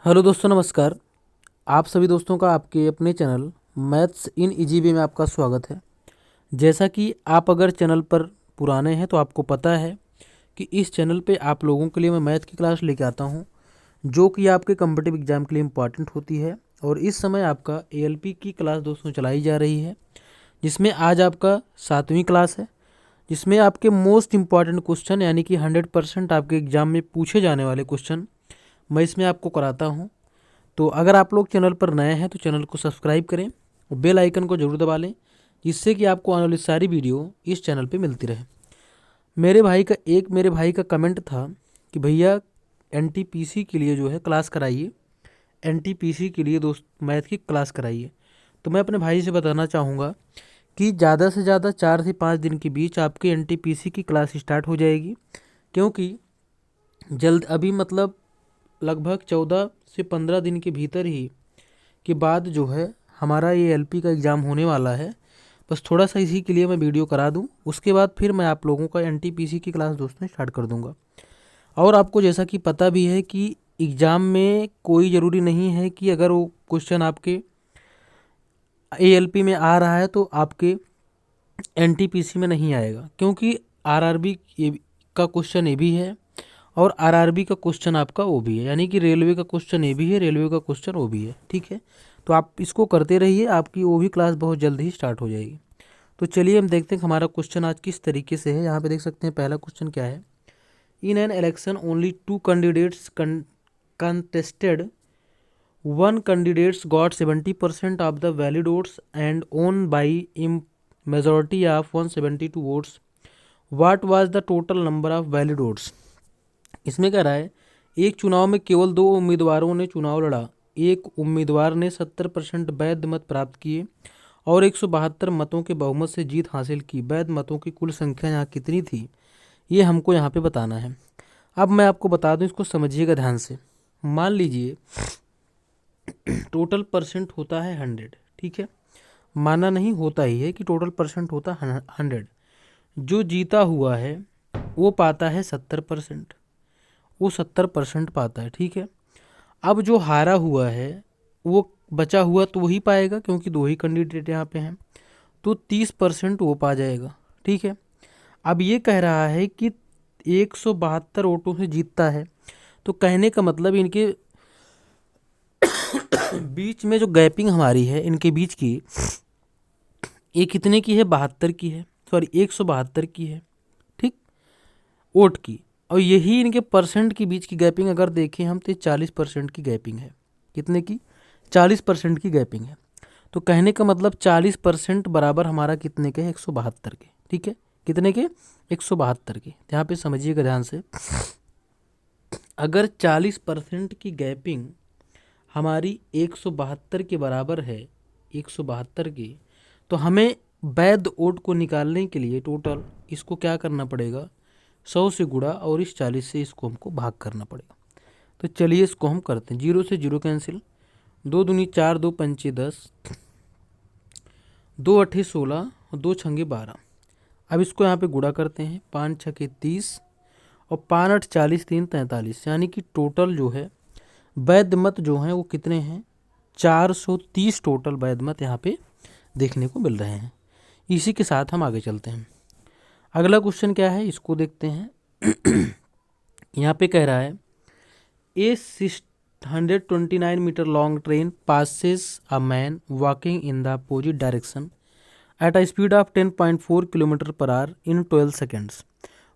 Hello दोस्तों, नमस्कार। आप सभी दोस्तों का आपके अपने channel maths in easy way में आपका स्वागत है। जैसा कि आप अगर चैनल पर पुराने हैं तो आपको पता है कि इस चैनल पे आप लोगों के लिए मैं मैथ की क्लास लेके आता हूं, जो कि आपके कॉम्पिटिटिव एग्जाम के लिए इम्पॉर्टेंट होती है। और इस समय आपका एएलपी की क्लास दोस्तों चलाई जा रही है, जिसमें आज आपका 7वीं क्लास है, जिसमें आपके मोस्ट इम्पॉर्टेंट क्वेश्चन यानी कि 100% आपके एग्जाम में पूछे जाने वाले क्वेश्चन मैं इसमें आपको कराता हूँ। तो अगर आप लोग चैनल पर नए हैं तो चैनल को सब्सक्राइब करें और बेल आइकन को जरूर दबा लें, जिससे कि आपको आने वाली सारी वीडियो इस चैनल पे मिलती रहे। मेरे भाई का कमेंट था कि भैया एनटीपीसी के लिए जो है क्लास कराइए, एनटीपीसी के लिए दोस्त मैथ की क्लास कराइए। तो मैं अपने भाई से बताना चाहूँगा कि ज़्यादा से ज़्यादा 4 से 5 दिन के बीच आपकी एनटीपीसी की क्लास स्टार्ट हो जाएगी, क्योंकि जल्द अभी मतलब लगभग 14 से 15 दिन के भीतर ही के बाद जो है हमारा ये एलपी का एग्ज़ाम होने वाला है। बस थोड़ा सा इसी के लिए मैं वीडियो करा दूं, उसके बाद फिर मैं आप लोगों का एनटीपीसी की क्लास दोस्तों स्टार्ट कर दूंगा। और आपको जैसा कि पता भी है कि एग्ज़ाम में कोई ज़रूरी नहीं है कि अगर वो क्वेश्चन आपके एएलपी में आ रहा है तो आपके एनटीपीसी में नहीं आएगा, क्योंकि आरआरबी का क्वेश्चन ये भी है और आरआरबी का क्वेश्चन आपका वो भी है, यानी कि रेलवे का क्वेश्चन ये भी है, रेलवे का क्वेश्चन वो भी है। ठीक है, तो आप इसको करते रहिए, आपकी वो भी क्लास बहुत जल्द ही स्टार्ट हो जाएगी। तो चलिए हम देखते हैं कि हमारा क्वेश्चन आज किस तरीके से है। यहाँ पे देख सकते हैं पहला क्वेश्चन क्या है। In an election only 2 candidates contested, one candidates got 70% of the valid votes and own by majority of 172 votes. What was the total number of valid votes. इसमें कह रहा है एक चुनाव में केवल 2 उम्मीदवारों ने चुनाव लड़ा, एक उम्मीदवार ने 70% वैध मत प्राप्त किए और 172 मतों के बहुमत से जीत हासिल की। वैध मतों की कुल संख्या यहाँ कितनी थी, ये हमको यहाँ पे बताना है। अब मैं आपको बता दूं, इसको समझिएगा ध्यान से। मान लीजिए टोटल परसेंट होता है 100। ठीक है, माना नहीं, होता ही है कि टोटल परसेंट होता है 100। जो जीता हुआ है वो पाता है 70%, वो 70% पाता है। ठीक है, अब जो हारा हुआ है वो बचा हुआ तो वही पाएगा, क्योंकि दो ही कैंडिडेट यहाँ पे हैं, तो 30% वो पा जाएगा। ठीक है, अब ये कह रहा है कि 172 वोटों से जीतता है, तो कहने का मतलब इनके बीच में जो गैपिंग हमारी है इनके बीच की, ये कितने की है, 72 की है, सॉरी 172 की है। ठीक, वोट की। और यही इनके परसेंट के बीच की गैपिंग अगर देखें हम तो 40% की गैपिंग है। कितने की, 40% की गैपिंग है। तो कहने का मतलब 40% बराबर हमारा कितने के, 172 के। ठीक है, कितने के, 172 के। यहाँ पे समझिएगा ध्यान से, अगर 40% की गैपिंग हमारी 172 के बराबर है, 172 की, तो हमें वैध वोट को निकालने के लिए टोटल इसको क्या करना पड़ेगा, 100 से गुणा और इस 40 से इसको हमको भाग करना पड़ेगा। तो चलिए इसको हम करते हैं। 0 से 0 कैंसिल, 2 दूनी 4, 2 पंचे 10, 2 अट्ठे 16 और 2 छंगे 12। अब इसको यहाँ पे गुणा करते हैं, 5 छके 30 और 5 8 40, 3 43, यानी कि टोटल जो है वैध मत जो हैं वो कितने हैं, 430 टोटल वैध मत यहाँ पे देखने को मिल रहे हैं। इसी के साथ हम आगे चलते हैं। अगला क्वेश्चन क्या है इसको देखते हैं। यहाँ पे कह रहा है a 129 metre long train passes a man walking in the opposite direction at a speed of 10.4 kilometre per hour in 12 seconds.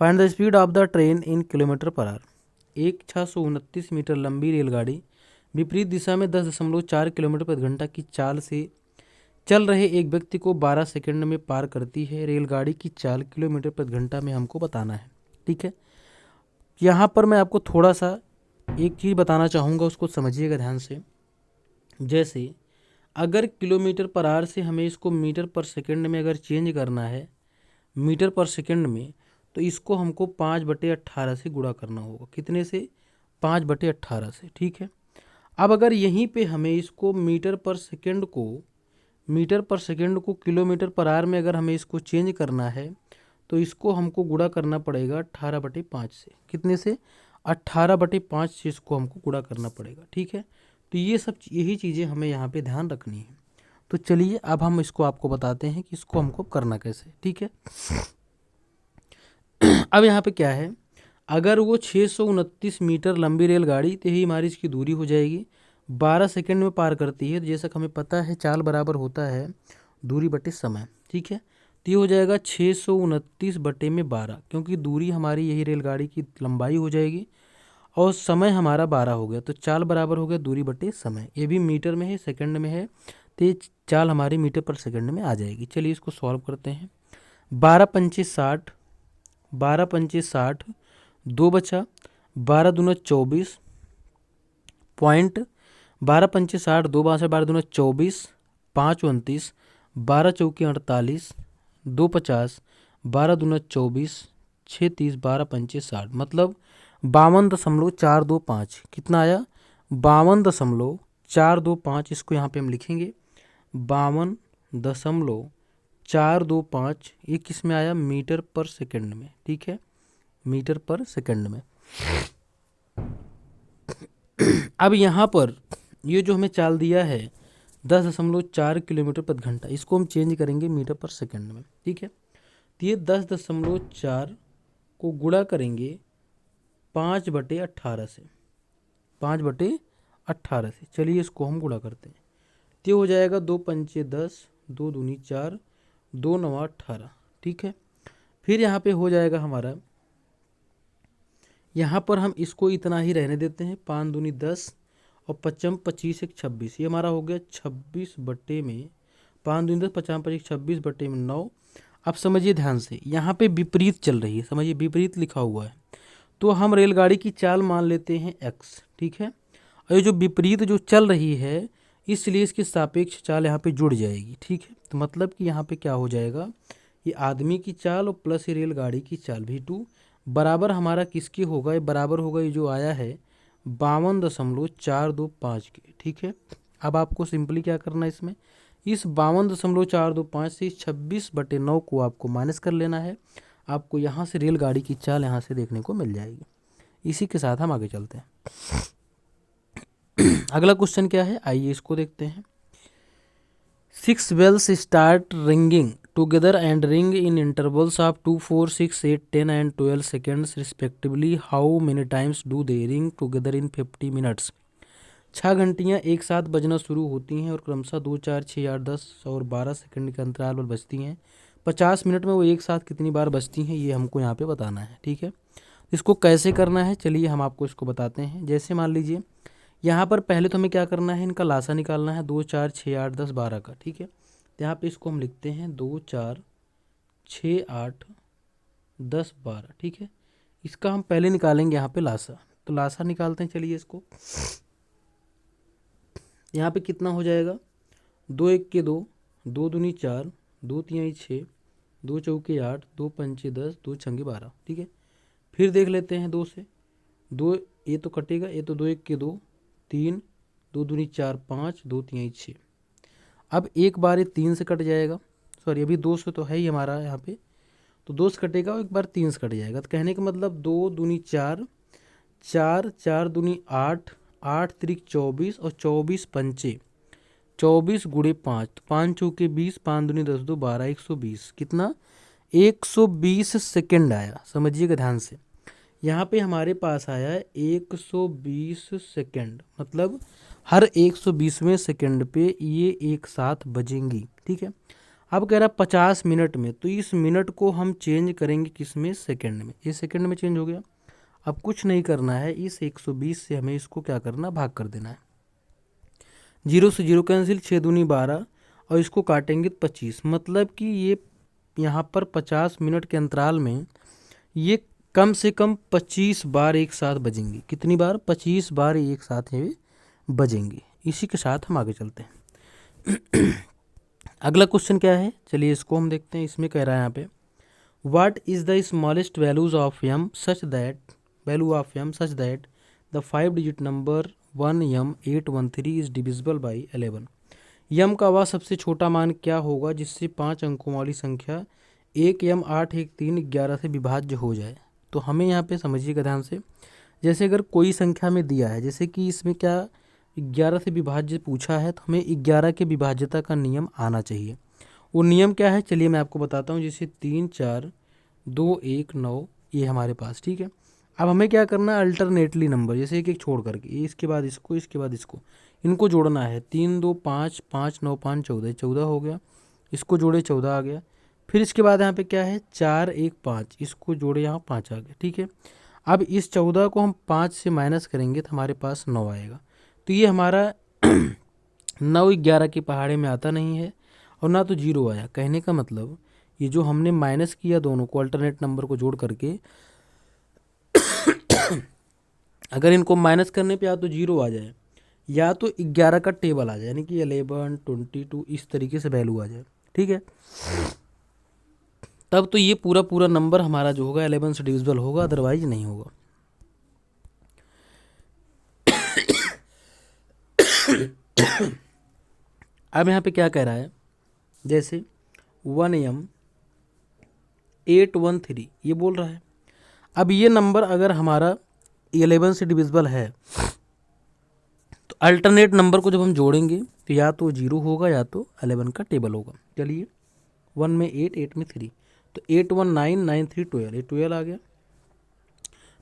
Find the speed of the train in kilometre per hour. एक 629 metre लंबी रेलगाड़ी विपरीत दिशा में 10.4 kilometre प्रति घंटा की चाल से चल रहे एक व्यक्ति को 12 सेकंड में पार करती है। रेलगाड़ी की चाल किलोमीटर प्रति घंटा में हमको बताना है। ठीक है, यहाँ पर मैं आपको थोड़ा सा एक चीज़ बताना चाहूँगा, उसको समझिएगा ध्यान से। जैसे अगर किलोमीटर पर आवर से हमें इसको मीटर पर सेकंड में अगर चेंज करना है, मीटर पर सेकंड में, तो इसको हमको 5/18 से गुणा करना होगा। कितने से, 5/18 से। ठीक है, अब अगर यहीं पे हमें इसको मीटर पर सेकंड को किलोमीटर पर आवर में अगर हमें इसको चेंज करना है, तो इसको हमको गुणा करना पड़ेगा 18/5 से। कितने से, 18/5 से इसको हमको गुणा करना पड़ेगा। ठीक है, तो ये सब यही चीज़ें हमें यहाँ पे ध्यान रखनी है। तो चलिए अब हम इसको आपको बताते हैं कि इसको हमको करना कैसे। ठीक है, अब यहाँ पे क्या है, अगर वो 629 मीटर लंबी रेलगाड़ी, तो यही हमारी इसकी दूरी हो जाएगी, 12 सेकंड में पार करती है। तो जैसा कि हमें पता है चाल बराबर होता है दूरी बटे समय। ठीक है, तो ये हो जाएगा 629/12, क्योंकि दूरी हमारी यही रेलगाड़ी की लंबाई हो जाएगी और समय हमारा 12 हो गया, तो चाल बराबर हो गया दूरी बटे समय। ये भी मीटर में है, सेकंड में है, तो ये चाल हमारी मीटर पर सेकंड में आ जाएगी। चलिए इसको सॉल्व करते हैं। 12×5 = 60, 12×5 = 60, 2 बचा, 12×2 = 24 पॉइंट, 12×5 = 60, 2 12 12×2 = 24, 5 29, 12×4 = 48, 2 50, 12×2 = 24, 6 30, 12×5 = 60, मतलब 52.425। कितना आया? 52.425। इसको यहाँ पे हम लिखेंगे 52.425। ये किस में आया? मीटर पर सेकंड में। ठीक है, मीटर पर सेकंड में। अब यहाँ पर ये जो हमें चाल दिया है 10.4 किलोमीटर प्रति घंटा, इसको हम चेंज करेंगे मीटर पर सेकंड में। ठीक है, तो ये 10.4 को गुणा करेंगे 5/18 से, 5/18 से। चलिए इसको हम गुणा करते हैं, तो हो जाएगा 2 पंचे 10, 2 दूनी 4, 2 9 18। ठीक है, फिर यहाँ पे हो जाएगा हमारा, यहाँ पर हम इसको इतना ही रहने देते हैं, 5 दूनी 10 और 5 25 1 26। ये हमारा हो गया 26 बटे में 5 दूनी 10, 50 25 26 बटे में 9। अब समझिए ध्यान से, यहाँ पे विपरीत चल रही है, समझिए विपरीत लिखा हुआ है, तो हम रेलगाड़ी की चाल मान लेते हैं x। ठीक है, और ये जो विपरीत जो चल रही है, इसलिए इसकी सापेक्ष चाल यहाँ पे जुड़ जाएगी। ठीक है, तो मतलब कि यहाँ पे क्या हो जाएगा, ये आदमी की चाल और प्लस ये रेलगाड़ी की चाल v2 बराबर हमारा किसके होगा? ये बराबर होगा, ये जो आया है 52.425 के। ठीक है, अब आपको सिंपली क्या करना है, इसमें इस 52.425 से 26/9 को आपको माइनस कर लेना है। आपको यहाँ से रेलगाड़ी की चाल यहाँ से देखने को मिल जाएगी। इसी के साथ हम आगे चलते हैं। अगला क्वेश्चन क्या है, आइए इसको देखते हैं। 6 bells start ringing together and ring in intervals of 2 4 6 8 10 and 12 seconds respectively. How many times do they ring together in 50 minutes? 6 घंटियाँ एक साथ बजना शुरू होती हैं और क्रमशः 2 4 6 8 10 और 12 सेकंड के अंतराल पर बजती हैं। 50 मिनट में वो एक साथ कितनी बार बजती हैं, ये हमको यहाँ पे बताना है। ठीक है, इसको कैसे करना है, चलिए हम आपको इसको बताते हैं। जैसे मान लीजिए यहाँ पर पहले तो हमें क्या करना है, इनका लासा निकालना है, 2 4 6 8 10 12 का। ठीक है, तो यहाँ पे इसको हम लिखते हैं 2 4 6 8 10 12। ठीक है, इसका हम पहले निकालेंगे यहाँ पे लासा, तो लासा निकालते हैं। चलिए इसको, यहाँ पे कितना हो जाएगा, 2 1 के 2, 2 दूनी 4, 2 3 6, 2 चौके 8, 2 पंचे 10, 2 छंगे 12। ठीक है, फिर देख लेते हैं 2 से, 2 ये तो कटेगा, ये तो 2 1 के 2, 3, 2 दूनी 4 5, 2 3 6। अब एक बार ये 3 से कट जाएगा, सॉरी अभी 2 से तो है ही हमारा यहाँ पे, तो 2 से कटेगा और एक बार 3 से कट जाएगा। तो कहने का मतलब 2 दूनी 4, 4 4 दूनी 8, 8 3 24 और 24 पंचे 24 गुणे 5, तो 5 चौके 20, 5 दूनी 10 2 12, 120। कितना? 120 सेकेंड आया। समझिएगा ध्यान से, यहाँ पे हमारे पास आया है 120 सेकेंड, मतलब हर 120वें सेकेंड पे ये एक साथ बजेंगी। ठीक है, अब कह रहा 50 मिनट में, तो इस मिनट को हम चेंज करेंगे किस में? सेकेंड में। ये सेकेंड में चेंज हो गया। अब कुछ नहीं करना है, इस 120 से हमें इसको क्या करना, भाग कर देना है। 0 से 0 कैंसिल, 6 दूनी 12 और इसको काटेंगे 25, मतलब कि ये यहाँ पर 50 मिनट के अंतराल में ये कम से कम 25 बार एक साथ बजेंगी। कितनी बार? 25 बार एक साथ ये बजेंगी। इसी के साथ हम आगे चलते हैं। अगला क्वेश्चन क्या है, चलिए इसको हम देखते हैं। इसमें कह रहा है यहाँ पे, what is the smallest values of m such that the 5 digit number 1m813 is divisible by 11। यम का वह सबसे छोटा मान क्या होगा जिससे 5 अंकों वाली संख्या 1m813 11 से विभाज्य हो जाए। तो हमें यहाँ पे समझिएगा ध्यान से, जैसे अगर कोई संख्या में दिया है, जैसे कि इसमें क्या 11 से विभाज्य पूछा है, तो हमें 11 के विभाज्यता का नियम आना चाहिए। वो नियम क्या है चलिए मैं आपको बताता हूँ। जैसे 3 4 2 1 9 ये हमारे पास, ठीक है। अब हमें क्या करना है, अल्टरनेटली नंबर, जैसे एक एक छोड़ करके, ये इसके बाद इसको, इसके बाद इसको, इनको जोड़ना है। 3 2 5 5 9 5 14, 14 हो गया, इसको जोड़े 14 आ गया। फिर इसके बाद यहाँ पे क्या है 4 1 5, इसको जोड़े यहाँ 5 आ गया, ठीक है। अब इस 14 को हम 5 से माइनस करेंगे तो हमारे पास 9 आएगा। तो ये हमारा 9 11 की पहाड़े में आता नहीं है और ना तो जीरो आया। कहने का मतलब ये जो हमने माइनस किया दोनों को अल्टरनेट नंबर को जोड़ करके, अगर इनको माइनस करने पे या तो जीरो आ जाए या तो 11 का टेबल आ जाए, यानी कि 11 22 इस तरीके से वैल्यू आ जाए, ठीक है। तब तो ये पूरा पूरा नंबर हमारा जो होगा 11 से डिविजिबल होगा, अदरवाइज नहीं होगा। अब यहाँ पे क्या कह रहा है, जैसे 1m 813 ये बोल रहा है। अब ये नंबर अगर हमारा 11 से डिविजिबल है तो अल्टरनेट नंबर को जब हम जोड़ेंगे तो या तो 0 होगा या तो 11 का टेबल होगा। चलिए 1 में 8 8 में 3, तो 8 1 9 9 3 12, ये 12 आ गया।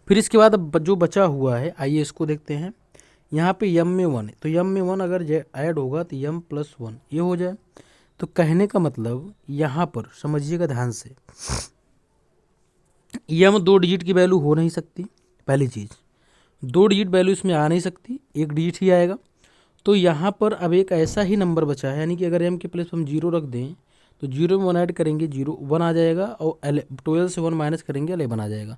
फिर इसके बाद अब जो बचा हुआ है आइए इसको देखते हैं। यहाँ पे यम में 1 है, तो यम में 1 अगर ऐड होगा तो यम प्लस 1 ये हो जाए। तो कहने का मतलब यहाँ पर समझिएगा ध्यान से, यम 2 डिजिट की वैल्यू हो नहीं सकती, पहली चीज़ 2 डिजिट वैल्यू इसमें आ नहीं सकती, 1 डिजिट ही आएगा। तो यहाँ पर अब एक ऐसा ही नंबर बचा है, यानी कि अगर एम के प्लेस हम 0 रख दें तो 0 में 1 ऐड करेंगे 0 1 आ जाएगा, और 12 से 1 माइनस करेंगे 11 आ जाएगा,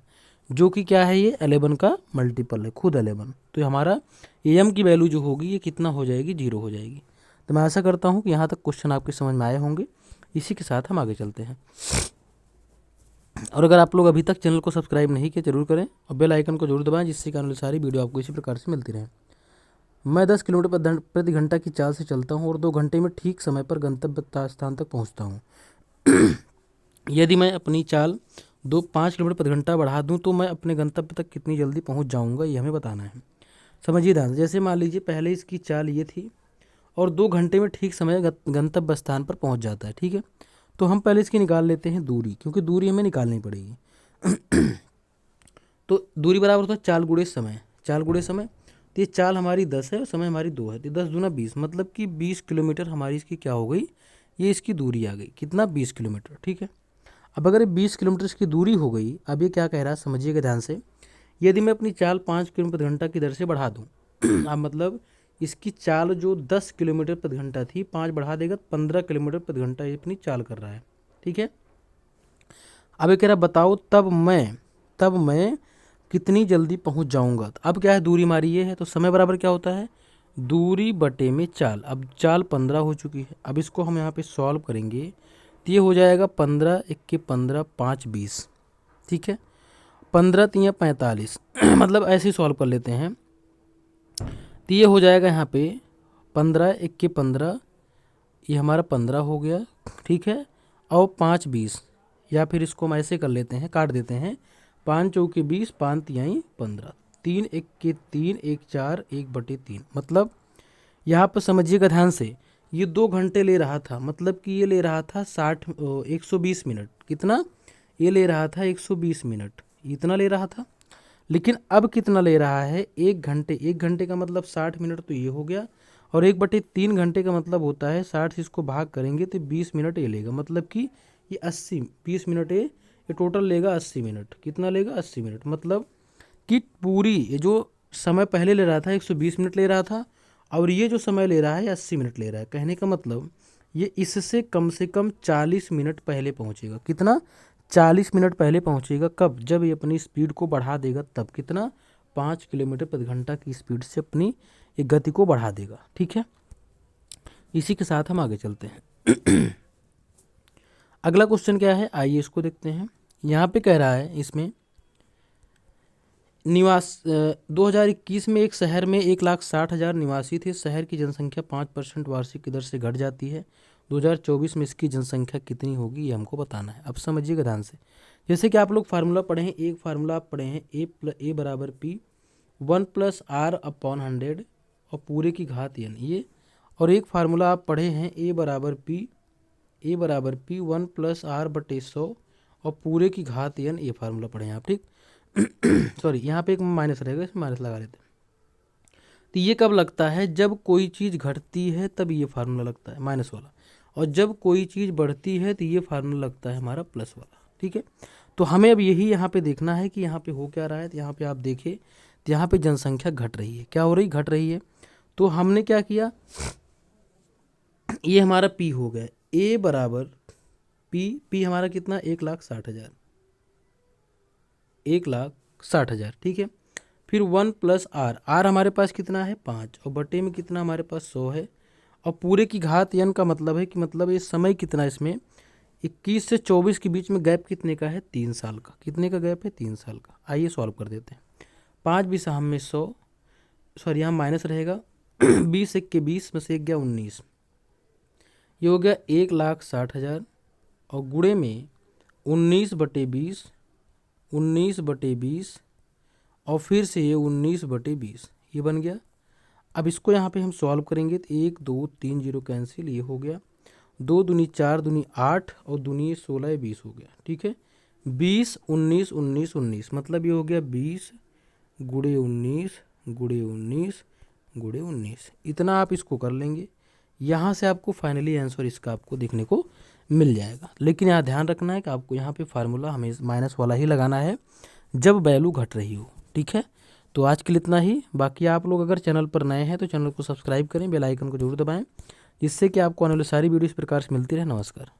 जो कि क्या है ये 11 का मल्टीपल है, खुद 11। तो हमारा एम की वैल्यू जो होगी ये कितना हो जाएगी, 0 हो जाएगी। तो मैं ऐसा करता हूँ कि यहाँ तक क्वेश्चन आपके समझ में आए होंगे। इसी के साथ हम आगे चलते हैं। और अगर आप लोग अभी तक चैनल को सब्सक्राइब नहीं किए जरूर करें और बेल आइकन को जरूर दबाएं, जिससे कारण सारी वीडियो आपको इसी प्रकार से मिलती रहे। मैं 10 किलोमीटर प्रति घंटा की चाल से चलता हूँ और 2 घंटे में ठीक समय पर गंतव्य स्थान तक पहुँचता हूँ। यदि मैं अपनी चाल 5 किलोमीटर प्रति घंटा बढ़ा दूँ तो मैं अपने गंतव्य तक कितनी जल्दी पहुँच जाऊँगा, ये हमें बताना है। समझिए ध्यान से। जैसे मान लीजिए पहले इसकी चाल ये थी और 2 घंटे में ठीक समय गंतव्य स्थान पर पहुँच जाता है, ठीक है। तो हम पहले इसकी निकाल लेते हैं दूरी, क्योंकि दूरी हमें निकालनी पड़ेगी। तो दूरी बराबर होता है चाल गुणे समय, चाल गुणे समय। तो ये चाल हमारी 10 है और समय हमारी 2 है, तो 10 दूना 20, मतलब कि 20 किलोमीटर हमारी इसकी क्या हो गई, ये इसकी दूरी आ गई। कितना, 20 किलोमीटर, ठीक है। अब अगर ये 20 किलोमीटर इसकी दूरी हो गई, अब ये क्या कह रहा है समझिएगा ध्यान से। यदि मैं अपनी चाल 5 किलोमीटर प्रति घंटा की दर से बढ़ा दूँ, अब मतलब इसकी चाल जो 10 किलोमीटर प्रति घंटा थी, 5 बढ़ा देगा 15 किलोमीटर प्रति घंटा ये अपनी चाल कर रहा है, ठीक है। अब ये कह रहा बताओ तब मैं कितनी जल्दी पहुंच जाऊंगा। तो अब क्या है, दूरी हमारी ये है, तो समय बराबर क्या होता है, दूरी बटे में चाल। अब चाल 15 हो चुकी है, अब इसको हम यहाँ पे सॉल्व करेंगे तो ये हो जाएगा 15 1 15 5 20, ठीक है। 15 3 45 मतलब ऐसे ही सॉल्व कर लेते हैं। तो ये हो जाएगा यहाँ पे 15 1 15, ये हमारा 15 हो गया, ठीक है। और 5 20, या फिर इसको हम ऐसे कर लेते हैं, काट देते हैं। 5 चौके 20, 5 तिहाई 15, 3 1 के 3 1 4 1/3। मतलब यहाँ पर समझिएगा ध्यान से, ये 2 घंटे ले रहा था, मतलब कि ये ले रहा था 120 मिनट। कितना, ये ले रहा था 120 मिनट, इतना ले रहा था। लेकिन अब कितना ले रहा है, 1 घंटे। 1 घंटे का मतलब 60 मिनट, तो ये हो गया। और 1/3 घंटे का मतलब होता है 60 से इसको भाग करेंगे तो 20 मिनट ये लेगा, मतलब कि ये 80 20 मिनट ये टोटल लेगा 80 मिनट। कितना लेगा, 80 मिनट। मतलब कि पूरी ये जो समय पहले ले रहा था 120 मिनट ले रहा था, और ये जो समय ले रहा है 80 मिनट ले रहा है। कहने का मतलब ये इससे कम से कम 40 मिनट पहले पहुंचेगा। कितना, 40 मिनट पहले पहुंचेगा। कब, जब ये अपनी स्पीड को बढ़ा देगा तब। कितना, 5 किलोमीटर प्रति घंटा की स्पीड से अपनी ये गति को बढ़ा देगा, ठीक है। इसी के साथ हम आगे चलते हैं। अगला क्वेश्चन क्या है, आइए इसको देखते हैं। यहाँ पे कह रहा है इसमें 2021 में एक शहर में 1,60,000 निवासी थे। शहर की जनसंख्या 5% वार्षिक की दर से घट जाती है। 2024 में इसकी जनसंख्या कितनी होगी, ये हमको बताना है। अब समझिएगा ध्यान से। जैसे कि आप लोग फार्मूला पढ़े हैं, एक फार्मूला आप पढ़े हैं, ए बराबर पी 1+r/100 और पूरे की घात n ये। और एक फार्मूला आप पढ़े हैं a बराबर p 1+r/100 और पूरे की घात n, ये फार्मूला पढ़े हैं आप, ठीक। सॉरी, यहाँ पे एक माइनस रहेगा, इसमें माइनस लगा लेते हैं। तो ये कब लगता है, जब कोई चीज़ घटती है तब ये फार्मूला लगता है माइनस वाला, और जब कोई चीज़ बढ़ती है तो ये फार्मूला लगता है हमारा प्लस वाला, ठीक है। तो हमें अब यही यहाँ पे देखना है कि यहाँ पे हो क्या रहा है। तो यहाँ पे आप देखिए, तो यहाँ पे जनसंख्या घट रही है, क्या हो रही, घट रही है। तो हमने क्या किया, ये हमारा p हो गया, a बराबर p हमारा कितना, 1,60,000, 1,60,000, ठीक है। फिर 1+r हमारे पास कितना है 5, और बटे में कितना हमारे पास 100 है, और पूरे की घात n का मतलब है कि मतलब ये समय कितना, इसमें 21 से 24 के बीच में गैप कितने का है, 3 साल का। कितने का गैप है, 3 साल का। आइए सॉल्व कर देते हैं। 5 बीस हम में 100, सॉरी यहाँ माइनस रहेगा 20 एक के 20 में से एक गया 19, ये हो गया 1,60,000, और गुणे में 19/20, 19/20, और फिर से ये 19/20, ये बन गया। अब इसको यहाँ पे हम सॉल्व करेंगे तो 1 2 3 0 कैंसिल, ये हो गया 2 दूनी 4 दूनी 8 और दूनी 16 ये 20 हो गया, ठीक है। 20 19 19 19 मतलब ये हो गया 20 गुणे 19 गुणे 19 गुणे 19। इतना आप इसको कर लेंगे, यहाँ से आपको फाइनली आंसर इसका आपको देखने को मिल जाएगा। लेकिन यहाँ ध्यान रखना है कि आपको यहाँ पे फार्मूला हमें माइनस वाला ही लगाना है जब वैल्यू घट रही हो, ठीक है। तो आज के लिए इतना ही। बाकी आप लोग अगर चैनल पर नए हैं तो चैनल को सब्सक्राइब करें, बेल आइकन को जरूर दबाएं, जिससे कि आपको आने वाली सारी वीडियो इस प्रकार से मिलती रहे। नमस्कार।